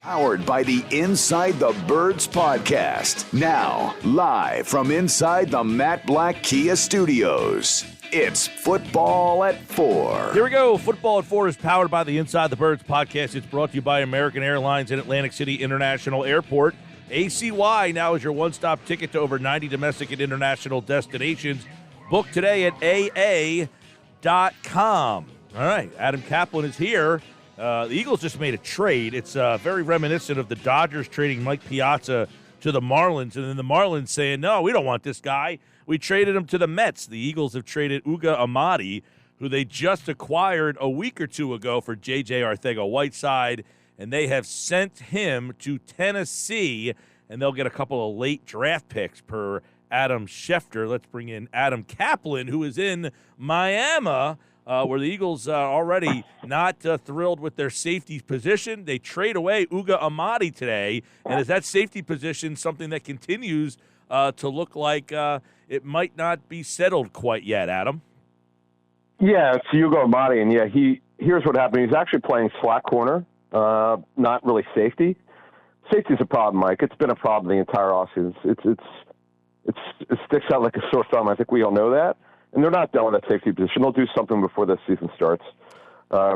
Powered by the Inside the Birds podcast. Now, live from inside the Matt Black Kia Studios. It's Football at 4. Here we go. Football at 4 is powered by the Inside the Birds podcast. It's brought to you by American Airlines and Atlantic City International Airport. ACY now is your one-stop ticket to over 90 domestic and international destinations. Book today at AA.com. All right, Adam Caplan is here. The Eagles just made a trade. It's very reminiscent of the Dodgers trading Mike Piazza to the Marlins, and then the Marlins saying, no, we don't want this guy. We traded him to the Mets. The Eagles have traded Uga Amadi, who they just acquired a week or two ago for J.J. Arcega-Whiteside, and they have sent him to Tennessee, and they'll get a couple of late draft picks per Adam Schefter. Let's bring in Adam Caplan, who is in Miami, where the Eagles are already not thrilled with their safety position. They trade away Uga Amadi today, and is that safety position something that continues to look like it might not be settled quite yet, Adam? Yeah, it's Uga Amadi, and here's what happened. He's actually playing slot corner, not really safety. Safety's a problem, Mike. It's been a problem the entire offseason. It sticks out like a sore thumb. I think we all know that. And they're not done with that safety position. They'll do something before the season starts.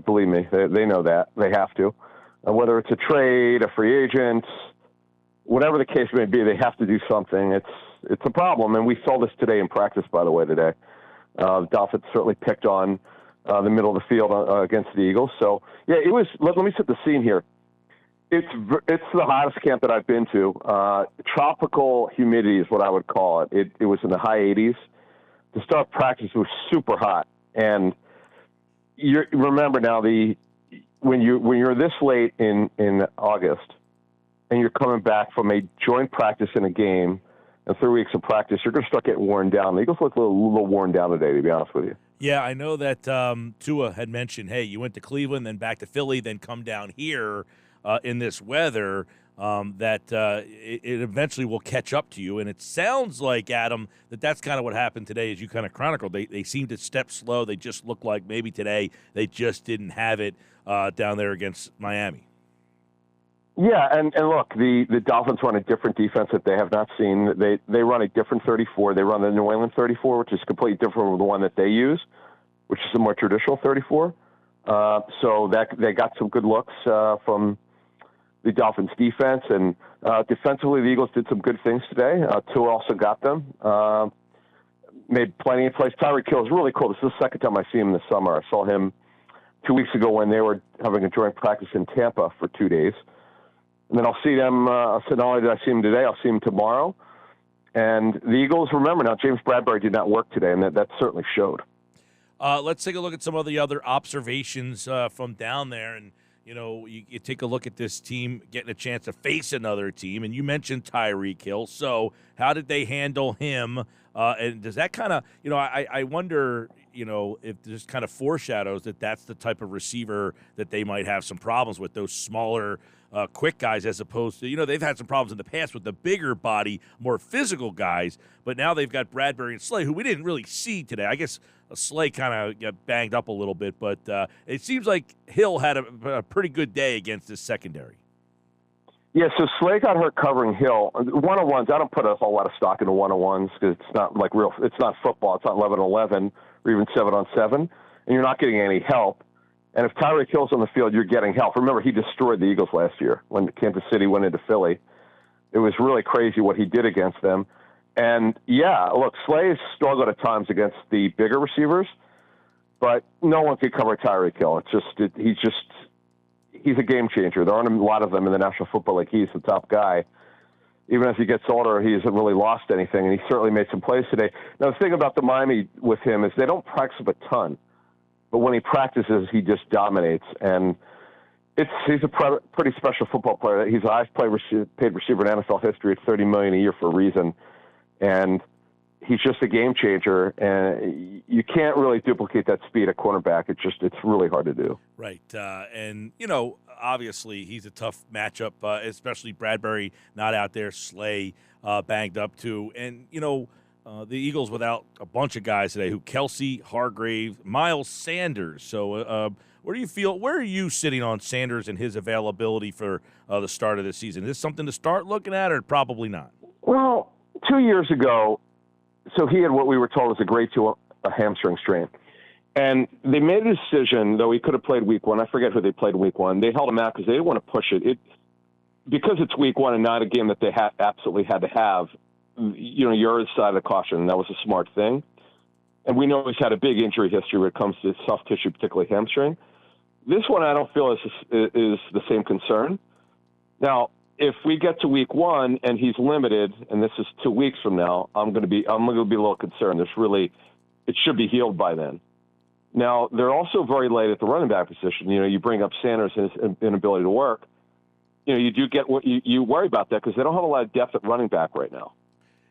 Believe me, they know that. They have to. Whether it's a trade, a free agent, whatever the case may be, they have to do something. It's a problem, and we saw this today in practice, by the way, today. The Dolphins certainly picked on the middle of the field against the Eagles. So, yeah, it was. Let me set the scene here. It's the hottest camp that I've been to. Tropical humidity is what I would call it. It was in the high 80s. The start practice was super hot, and you remember now when you're this late in August, and you're coming back from a joint practice in a game and 3 weeks of practice, you're going to start getting worn down. The Eagles look a little worn down today, to be honest with you. Yeah, I know that Tua had mentioned, hey, you went to Cleveland, then back to Philly, then come down here in this weather. That it eventually will catch up to you. And it sounds like, Adam, that's kind of what happened today, as you kind of chronicled. They seemed to step slow. They just looked like maybe today they just didn't have it down there against Miami. Yeah, and look, the Dolphins run a different defense that they have not seen. They run a different 34. They run the New England 34, which is completely different from the one that they use, which is a more traditional 34. So that they got some good looks from the Dolphins' defense, and defensively, the Eagles did some good things today. Tua also got them. Made plenty of plays. Tyreek Hill is really cool. This is the second time I see him this summer. I saw him 2 weeks ago when they were having a joint practice in Tampa for 2 days. And then I'll see them. Not only did I see him today, I'll see him tomorrow. And the Eagles, remember now, James Bradbury did not work today, and that certainly showed. Let's take a look at some of the other observations from down there. And you take a look at this team getting a chance to face another team, and you mentioned Tyreek Hill. So how did they handle him? And does that kind of, I wonder, if this kind of foreshadows that that's the type of receiver that they might have some problems with, those smaller, quick guys, as opposed to, they've had some problems in the past with the bigger body, more physical guys, but now they've got Bradbury and Slay, who we didn't really see today. I guess Slay kind of got banged up a little bit, but it seems like Hill had a pretty good day against this secondary. Yeah, so Slay got hurt covering Hill. One-on-ones, I don't put a whole lot of stock into one-on-ones because it's not like it's not football. It's not 11-on-11 or even 7-on-7, and you're not getting any help. And if Tyreek Hill's on the field, you're getting help. Remember, he destroyed the Eagles last year when Kansas City went into Philly. It was really crazy what he did against them. And, yeah, look, Slay has struggled at times against the bigger receivers, but no one can cover Tyreek Hill. He's a game changer. There aren't a lot of them in the National Football League. He's the top guy. Even as he gets older, he hasn't really lost anything, and he certainly made some plays today. Now, the thing about the Miami with him is they don't practice him a ton, but when he practices, he just dominates. And he's a pretty special football player. He's the highest paid receiver in NFL history at $30 million a year for a reason. And he's just a game changer, and you can't really duplicate that speed at cornerback. It's really hard to do. Right. And, obviously he's a tough matchup, especially Bradbury not out there, Slay banged up too. And, the Eagles without a bunch of guys today, who Kelsey, Hargrave, Miles Sanders. So where do you feel? Where are you sitting on Sanders and his availability for the start of the season? Is this something to start looking at, or probably not? Well, 2 years ago, so he had what we were told was a grade 2 a hamstring strain. And they made a decision, though he could have played week 1. I forget who they played week 1. They held him out because they didn't want to push it. Because it's week 1 and not a game that they absolutely had to have, you're side of the caution, and that was a smart thing. And we know he's had a big injury history when it comes to soft tissue, particularly hamstring. This one I don't feel is the same concern. Now, if we get to week 1 and he's limited, and this is 2 weeks from now, I'm going to be a little concerned. It should be healed by then. Now, they're also very late at the running back position. You bring up Sanders and his inability to work. You do get what you worry about that because they don't have a lot of depth at running back right now.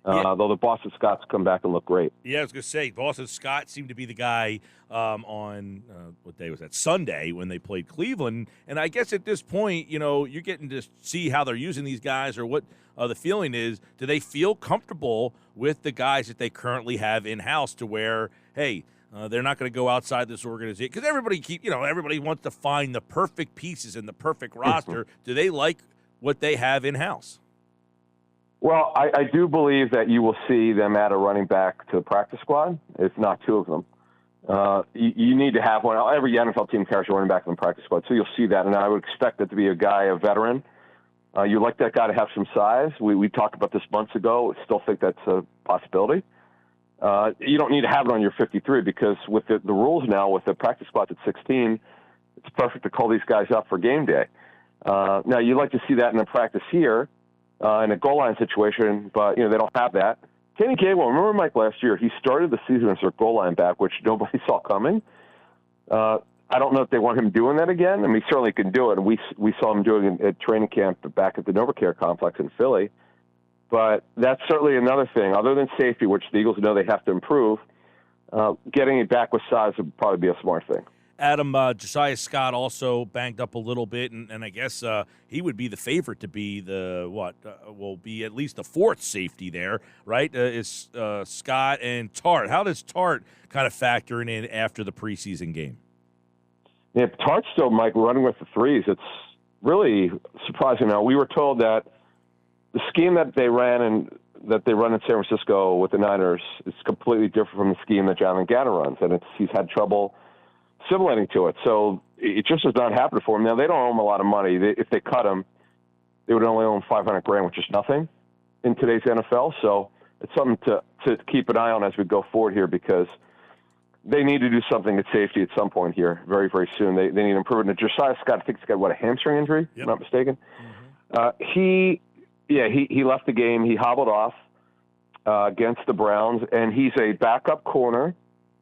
Though the Boston Scots come back and look great. Yeah, I was going to say, Boston Scott seemed to be the guy on, what day was that? Sunday when they played Cleveland. And I guess at this point, you're getting to see how they're using these guys or what the feeling is. Do they feel comfortable with the guys that they currently have in-house to where, hey, they're not going to go outside this organization? Because everybody wants to find the perfect pieces in the perfect roster. Do they like what they have in-house? Well, I do believe that you will see them add a running back to the practice squad, if not 2 of them. You need to have one. Every NFL team carries a running back in the practice squad, so you'll see that. And I would expect it to be a veteran. You like that guy to have some size. We talked about this months ago. Still think that's a possibility. You don't need to have it on your 53 because with the rules now, with the practice squads at 16, it's perfect to call these guys up for game day. Now, you'd like to see that in a practice here. In a goal line situation, but they don't have that. Kenny Gainwell, remember Mike last year? He started the season as their goal line back, which nobody saw coming. I don't know if they want him doing that again. I mean, he certainly can do it. And we saw him doing it at training camp back at the NovaCare complex in Philly. But that's certainly another thing, other than safety, which the Eagles know they have to improve. Getting it back with size would probably be a smart thing. Adam, Josiah Scott also banged up a little bit, and I guess he would be the favorite to be will be at least the 4th safety there, right? Is Scott and Tart. How does Tart kind of factor in after the preseason game? Yeah, Tart's still, Mike, running with the 3s. It's really surprising. Now, we were told that the scheme that they run in San Francisco with the Niners is completely different from the scheme that Jonathan Gannon runs, and he's had trouble assimilating to it. So it just has not happened for him. Now, they don't owe him a lot of money. If they cut him, they would only owe him $500,000, which is nothing in today's NFL. So it's something to keep an eye on as we go forward here because they need to do something at safety at some point here very, very soon. They need improvement. And Josiah Scott, I think he's got, a hamstring injury, if I'm not mistaken? Mm-hmm. He left the game. He hobbled off against the Browns, and he's a backup corner,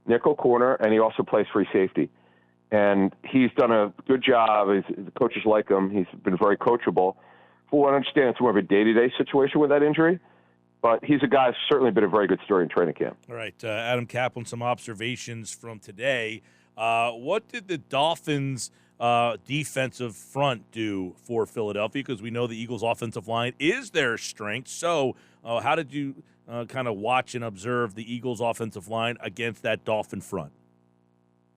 nickel corner, and he also plays free safety. And he's done a good job. The coaches like him. He's been very coachable. For what I understand, it's more of a day-to-day situation with that injury. But he's a guy who's certainly been a very good story in training camp. All right, Adam Caplan, some observations from today. What did the Dolphins' defensive front do for Philadelphia? Because we know the Eagles' offensive line is their strength. So how did you kind of watch and observe the Eagles' offensive line against that Dolphin front?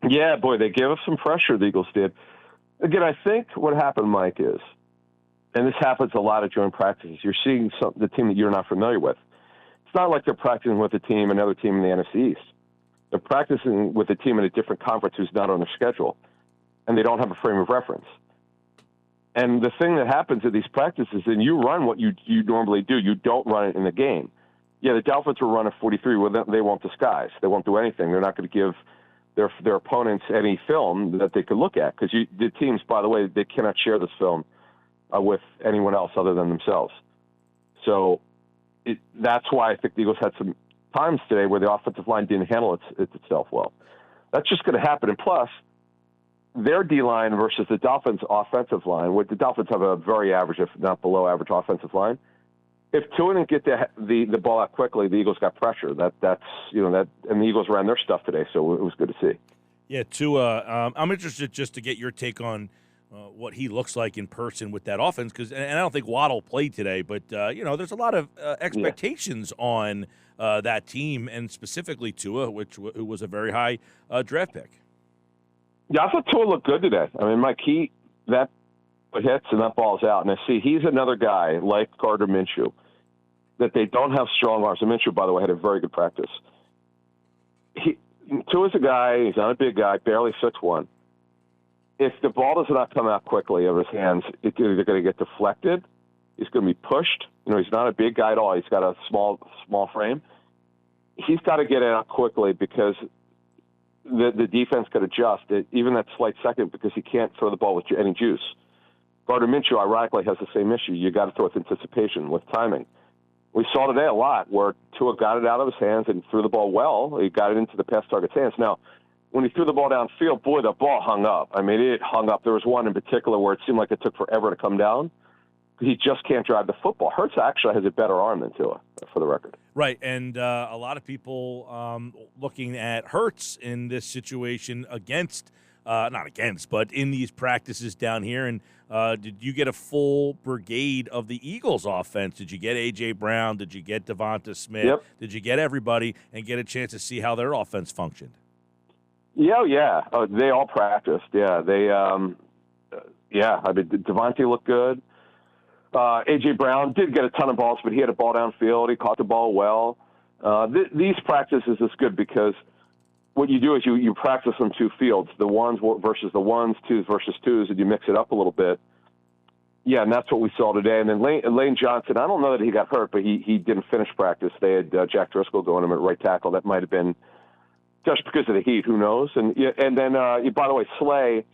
Yeah, boy, they gave us some pressure, the Eagles did. Again, I think what happened, Mike, is, and this happens a lot at joint practices, you're seeing the team that you're not familiar with. It's not like they're practicing with another team in the NFC East. They're practicing with a team in a different conference who's not on their schedule, and they don't have a frame of reference. And the thing that happens at these practices, and you run what you normally do. You don't run it in the game. Yeah, the Dolphins will run a 43. Well, they won't disguise. They won't do anything. They're not going to give their opponents any film that they could look at because the teams, by the way, they cannot share this film with anyone else other than themselves. So that's why I think the Eagles had some times today where the offensive line didn't handle itself well. That's just going to happen. And plus, their D-line versus the Dolphins' offensive line, the Dolphins have a very average, if not below average, offensive line. If Tua didn't get the ball out quickly, the Eagles got pressure. And the Eagles ran their stuff today, so it was good to see. Yeah, Tua, I'm interested just to get your take on what he looks like in person with that offense. And I don't think Waddle played today, but there's a lot of expectations on that team, and specifically Tua, who was a very high draft pick. Yeah, I thought Tua looked good today. I mean, Mike, that hits and that ball's out. And I see he's another guy like Gardner Minshew that they don't have strong arms. And Minshew, by the way, had a very good practice. Tua's a guy, he's not a big guy, barely 6'1". If the ball does not come out quickly out of his hands, it's either going to get deflected, he's going to be pushed. He's not a big guy at all. He's got a small frame. He's got to get it out quickly because the defense could adjust it, even that slight second, because he can't throw the ball with any juice. Gardner Minshew, ironically, has the same issue. You got to throw with anticipation, with timing. We saw today a lot where Tua got it out of his hands and threw the ball well. He got it into the pass target's hands. Now, when he threw the ball downfield, boy, the ball hung up. I mean, it hung up. There was one in particular where it seemed like it took forever to come down. He just can't drive the football. Hurts actually has a better arm than Tua, for the record. Right, and a lot of people looking at Hurts in this situation not against, but in these practices down here. And did you get a full brigade of the Eagles offense? Did you get A.J. Brown? Did you get Devonta Smith? Yep. Did you get everybody and get a chance to see how their offense functioned? Yeah. Oh, they all practiced. Yeah, I mean, Devontae looked good. A.J. Brown did get a ton of balls, but he had a ball downfield. He caught the ball well. These practices is good because what you do is you practice on two fields, the ones versus the ones, twos versus twos, and you mix it up a little bit. Yeah, and that's what we saw today. And then Lane Johnson, I don't know that he got hurt, but he didn't finish practice. They had Jack Driscoll going him at right tackle. That might have been just because of the heat. Who knows? And then, by the way, Slay,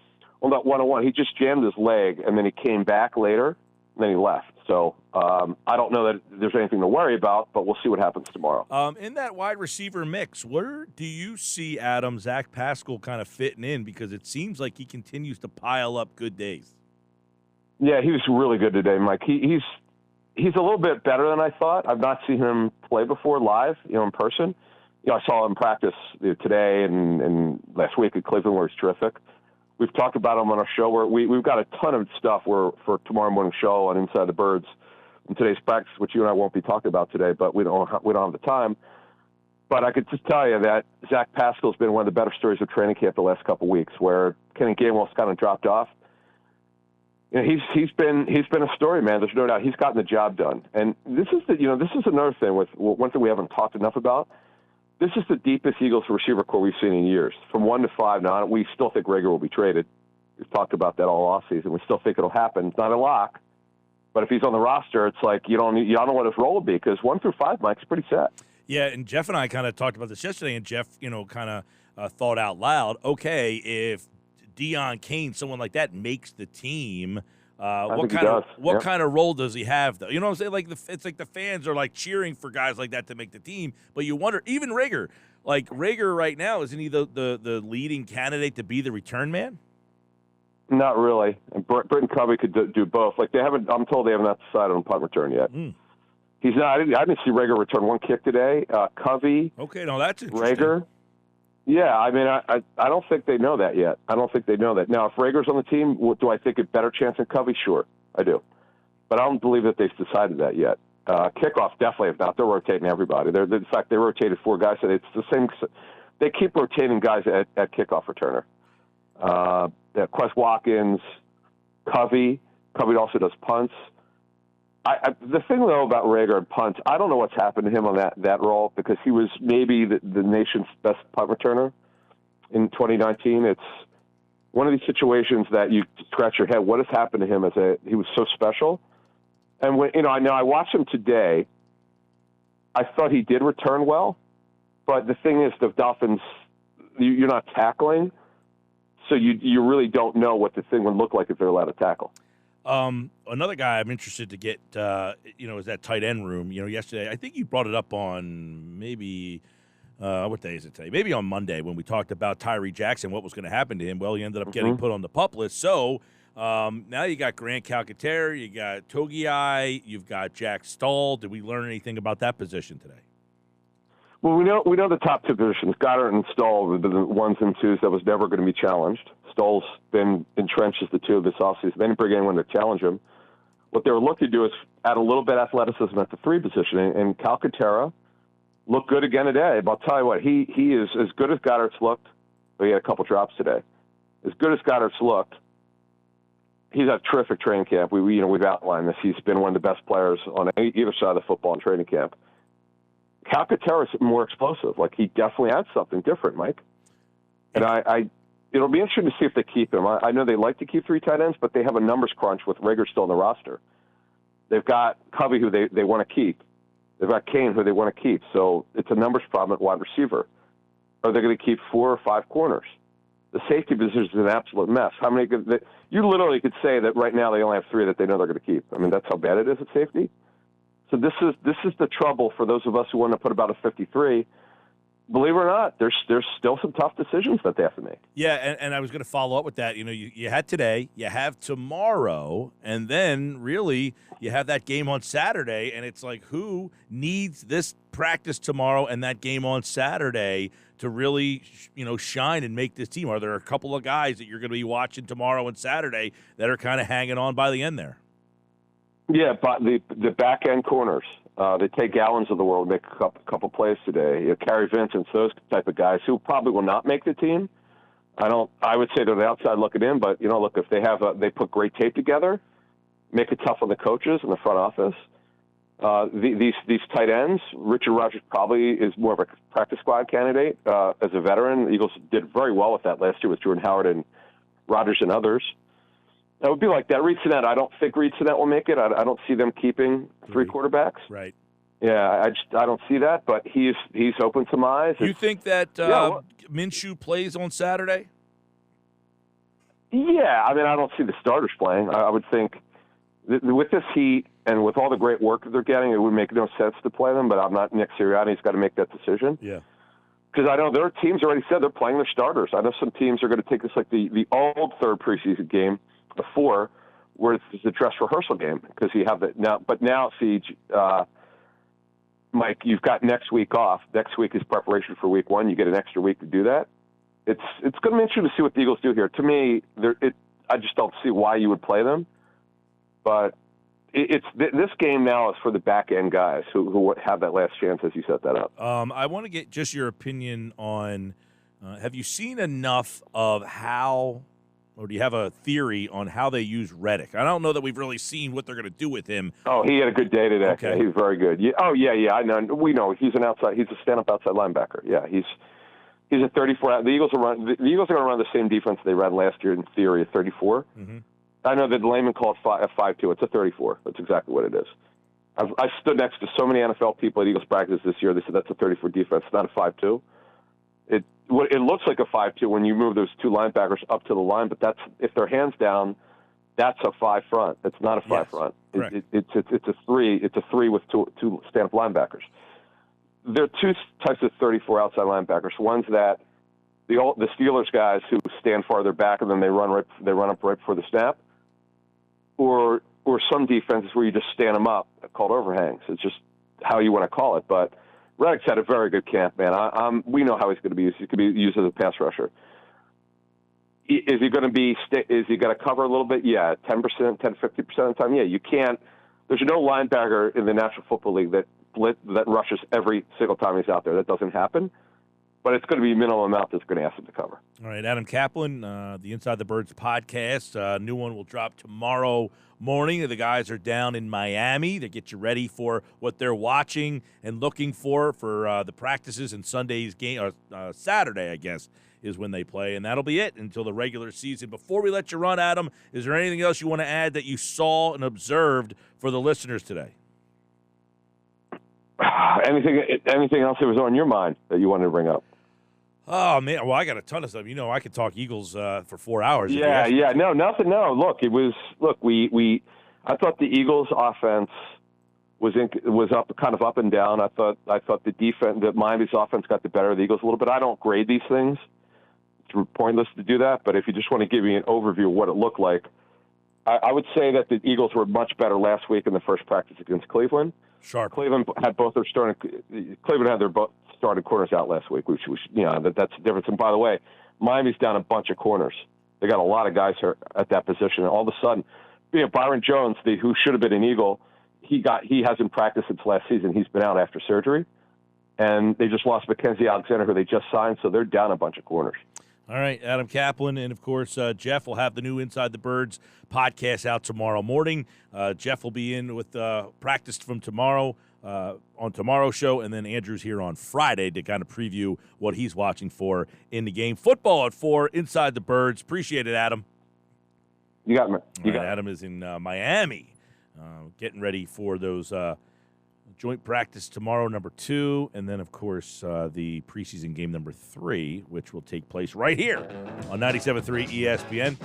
on that 101, he just jammed his leg, and then he came back later. And then he left. So I don't know that there's anything to worry about, but we'll see what happens tomorrow. In that wide receiver mix, where do you see Zach Pascal kind of fitting in? Because it seems like he continues to pile up good days. Yeah, he was really good today, Mike. He's a little bit better than I thought. I've not seen him play before live, in person. I saw him practice today and last week at Cleveland, where he's terrific. We've talked about him on our show. Where we've got a ton of stuff for tomorrow morning show on Inside the Birds in today's practice, which you and I won't be talking about today, but we don't have the time. But I could just tell you that Zach Pascal's been one of the better stories of training camp the last couple of weeks, where Kenny Gainwell's kind of dropped off. He's been a story, man. There's no doubt he's gotten the job done. And this is another thing with one thing we haven't talked enough about. This is the deepest Eagles receiver core we've seen in years. From 1 to 5 now, we still think Rager will be traded. We've talked about that all offseason. We still think it'll happen. It's not a lock, but if he's on the roster, it's like you don't know what his role will be, because 1 through 5, Mike's pretty set. Yeah, and Jeff and I kind of talked about this yesterday, and Jeff, kind of thought out loud, okay, if Deion Kane, someone like that, makes the team, what kind of role does he have, though? You know what I'm saying? Like it's like the fans are like cheering for guys like that to make the team, but you wonder, even Rager, right now, isn't he the leading candidate to be the return man? Not really. And Britton Covey could do both. I'm told they have not decided on punt return yet. He's not. I didn't see Rager return one kick today. Covey. Okay, no, that's interesting. Rager. Yeah, I mean, I don't think they know that yet. I don't think they know that. Now, if Rager's on the team, do I think a better chance than Covey? Sure, I do. But I don't believe that they've decided that yet. Kickoff definitely have not. They're rotating everybody. In fact, they rotated 4 guys. So it's the same. They keep rotating guys at kickoff returner. Quest Watkins, Covey. Covey also does punts. The thing, though, about Rager and punts, I don't know what's happened to him on that role, because he was maybe the nation's best punt returner in 2019. It's one of these situations that you scratch your head. What has happened to him? He was so special. And when I watched him today, I thought he did return well. But the thing is, the Dolphins, you're not tackling, so you really don't know what the thing would look like if they're allowed to tackle. Another guy I'm interested to get, is that tight end room. Yesterday, I think you brought it up on maybe, what day is it today? Maybe on Monday, when we talked about Tyree Jackson, what was going to happen to him. Well, he ended up getting put on the PUP list. So now you got Grant Calcaterra, you got Togiai, you've got Jack Stahl. Did we learn anything about that position today? Well, we know the top two positions, Goddard and Stoll, were the ones and twos that was never going to be challenged. Stoll's been entrenched as the two of this offseason. They didn't bring anyone to challenge him. What they were looking to do is add a little bit of athleticism at the three position, and Calcaterra looked good again today. But I'll tell you what, he is as good as Goddard's looked. But he had a couple drops today. As good as Goddard's looked, he's had a terrific training camp. We've outlined this. He's been one of the best players on either side of the football in training camp. Calcaterra is more explosive. Like, he definitely adds something different, Mike. And it'll be interesting to see if they keep him. I know they like to keep three tight ends, but they have a numbers crunch with Rager still on the roster. They've got Covey, who they want to keep. They've got Kane, who they want to keep. So it's a numbers problem at wide receiver. Are they going to keep 4 or 5 corners? The safety position is an absolute mess. How many? You literally could say that right now they only have 3 that they know they're going to keep. I mean, that's how bad it is at safety. So this is the trouble for those of us who want to put about a 53. Believe it or not, there's still some tough decisions that they have to make. Yeah, and I was going to follow up with that. You had today, you have tomorrow, and then really you have that game on Saturday, and it's like, who needs this practice tomorrow and that game on Saturday to really, shine and make this team? Are there a couple of guys that you're going to be watching tomorrow and Saturday that are kind of hanging on by the end there? Yeah, but the back end corners. They take Gallons of the world, make a couple plays today. Kerry Vincent's, those type of guys who probably will not make the team. I would say they're the outside looking in, but look, if they put great tape together, make it tough on the coaches and the front office. These tight ends, Richard Rodgers probably is more of a practice squad candidate as a veteran. The Eagles did very well with that last year with Jordan Howard and Rodgers and others. That would be like that. Reed Sinnett, I don't think Reed Sinnett will make it. I don't see them keeping 3 quarterbacks. Right. Yeah, I don't see that, but he's opened some eyes. You think that Minshew plays on Saturday? Yeah, I mean, I don't see the starters playing. I would think with this heat and with all the great work that they're getting, it would make no sense to play them, but I'm not Nick Sirianni's got to make that decision. Yeah. Because I know their teams already said they're playing their starters. I know some teams are going to take this like the old third preseason game before, where it's the dress rehearsal game, because you have that now. But now, Siege, Mike, you've got next week off. Next week is preparation for week 1. You get an extra week to do that. It's going to be interesting to see what the Eagles do here. To me, I just don't see why you would play them. But this game now is for the back end guys who have that last chance, as you set that up. I want to get just your opinion on. Have you seen enough of how? Or do you have a theory on how they use Reddick? I don't know that we've really seen what they're going to do with him. Oh, he had a good day today. Okay. Yeah, he was very good. Yeah. Oh, yeah. I know. We know he's an outside. He's a stand-up outside linebacker. Yeah, he's a 34. The Eagles are going to run the same defense they ran last year in theory at 34. Mm-hmm. I know that Layman called a 5-2. It's a 34. That's exactly what it is. I stood next to so many NFL people at Eagles practice this year. They said that's a 34 defense, not a 5-2. It looks like a 5-2 when you move those 2 linebackers up to the line, but that's if they're hands down, that's a 5 front. It's not a 5 front. It's a 3. It's a 3 with two stand-up linebackers. There are 2 types of 34 outside linebackers. One's that the Steelers guys who stand farther back and then they run up right before the snap, or some defenses where you just stand them up, called overhangs. It's just how you want to call it, but. Reddick's had a very good camp, man. We know how he's going to be used. He could be used as a pass rusher. Is he going to be? Is he going to cover a little bit? Yeah, 10%, 10, 50% of the time. Yeah, you can't. There's no linebacker in the National Football League that rushes every single time he's out there. That doesn't happen. But it's going to be a minimal amount that's going to ask him to cover. All right, Adam Caplan, the Inside the Birds podcast. New one will drop tomorrow morning. The guys are down in Miami to get you ready for what they're watching and looking for the practices and Sunday's game, or Saturday, I guess, is when they play. And that'll be it until the regular season. Before we let you run, Adam, is there anything else you want to add that you saw and observed for the listeners today? Anything else that was on your mind that you wanted to bring up? Oh, man. Well, I got a ton of stuff. I could talk Eagles for 4 hours. Yeah. No, nothing. No, look, I thought the Eagles offense was up and down. I thought the defense, that Miami's offense got the better of the Eagles a little bit. I don't grade these things. It's pointless to do that. But if you just want to give me an overview of what it looked like, I would say that the Eagles were much better last week in the first practice against Cleveland. Sharp. Cleveland had their both starting corners out last week, which that's the difference. And by the way, Miami's down a bunch of corners. They got a lot of guys hurt at that position. And all of a sudden, Byron Jones, who should have been an Eagle, he hasn't practiced since last season. He's been out after surgery, and they just lost Mackenzie Alexander, who they just signed. So they're down a bunch of corners. All right, Adam Caplan, and of course, Jeff will have the new Inside the Birds podcast out tomorrow morning. Jeff will be in with practice from tomorrow on tomorrow's show, and then Andrew's here on Friday to kind of preview what he's watching for in the game. Football at 4, Inside the Birds. Appreciate it, Adam. You got me. Adam is in Miami, getting ready for those joint practice tomorrow, number 2, and then, of course, the preseason game number 3, which will take place right here on 97.3 ESPN.